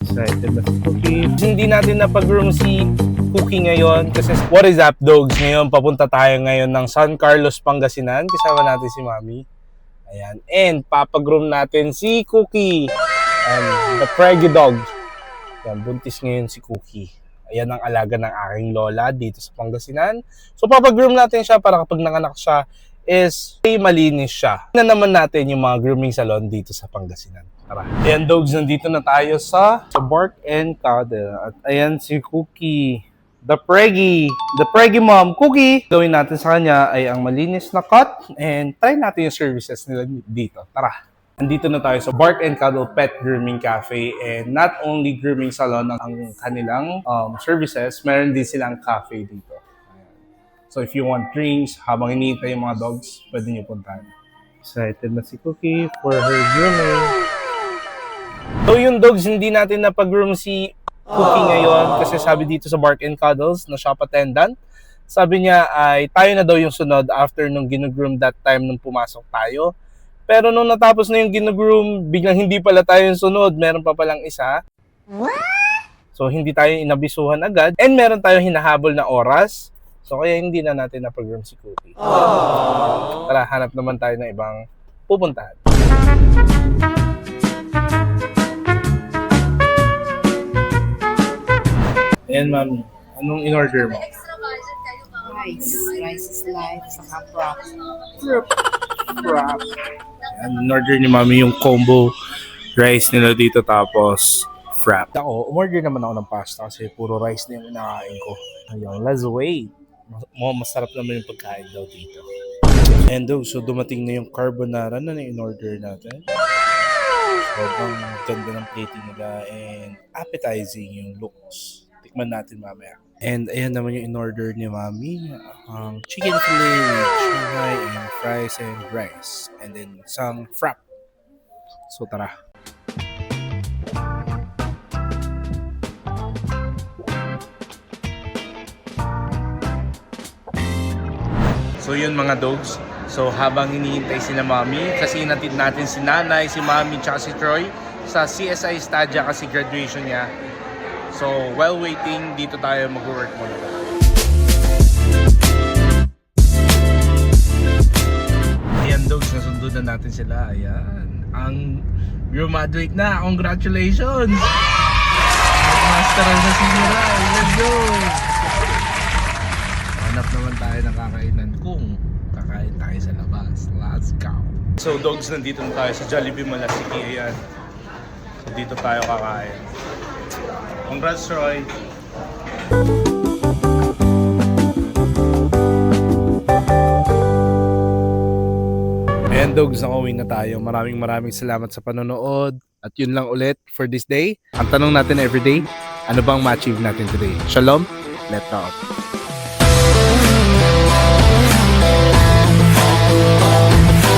Excited na si Cookie. Hindi natin napag-room si Cookie ngayon kasi what is up, dogs? Ngayon papunta tayo ngayon ng San Carlos, Pangasinan. Kasama natin si Mami. Ayan. And papag-room natin si Cookie. And the Preggy dog. Ayan, buntis ngayon si Cookie. Ayan ang alaga ng aking lola dito sa Pangasinan. So papag-groom natin siya para kapag nanganak siya is malinis siya. Tingnan naman natin yung mga grooming salon dito sa Pangasinan. Tara. Ayan dogs, nandito na tayo sa Bark and Cuddle. At ayan si Cookie. The Preggy mom. Cookie! Gawin natin sa kanya ay ang malinis na cut and try natin yung services nila dito. Tara. Andito na tayo sa Bark and Cuddle Pet Grooming Cafe, and not only grooming salon ang kanilang services, meron din silang cafe dito. Ayan. So if you want drinks, habang hinihintay yung mga dogs, pwede nyo puntahan. Excited na si Cookie for her grooming. So yung dogs, hindi natin napag-groom si Cookie ngayon kasi sabi dito sa Bark and Cuddles na shop attendant, sabi niya ay tayo na daw yung sunod after nung ginugroom that time nung pumasok tayo. Pero nung natapos na yung ginugroom, biglang hindi pala tayo yung sunod. Meron pa palang isa. So, hindi tayo inabisuhan agad. And meron tayong hinahabol na oras. So, kaya hindi na natin napag-groom si Cookie. Tara, hanap naman tayo ng ibang pupuntahan. Ayan, Mami. Anong in-order mo? Rice. Rice is life. Saka prop. Wrap. In-order ni Mami yung combo rice nila dito tapos frap. Ako, umorder naman ako ng pasta kasi puro rice na yung inakain ko. Ayun, let's wait. Masarap naman yung pagkain daw dito. And so dumating na yung carbonara na in-order natin. Sobrang ganda ng plating nila and appetizing yung looks. Tikman natin mamaya. And ayan naman yung in-order ni Mami. Chicken fillet with shanghai and fries and rice. And then isang frap. So tara. So yun mga dogs. So habang hinihintay si na Mami, kasi inatid natin si Nanay, si Mami, tsaka si Troy sa CSI Stadia kasi graduation niya. So, while waiting, dito tayo mag-work muna. Ayan, dogs, nasundo na natin sila. Ayan. Ang graduate na. Congratulations! Master na si Mira. Let's go! Hanap naman tayo ng kakainan kung kakain tayo sa labas. Let's go! So, dogs, nandito na tayo sa Jollibee Malasiki. Ayan. So, dito tayo kakain. Congrats, Troy! Ayan dogs, nakauwi na tayo. Maraming salamat sa panonood. At yun lang ulit for this day. Ang tanong natin everyday, ano bang ma-achieve natin today? Shalom, let's go!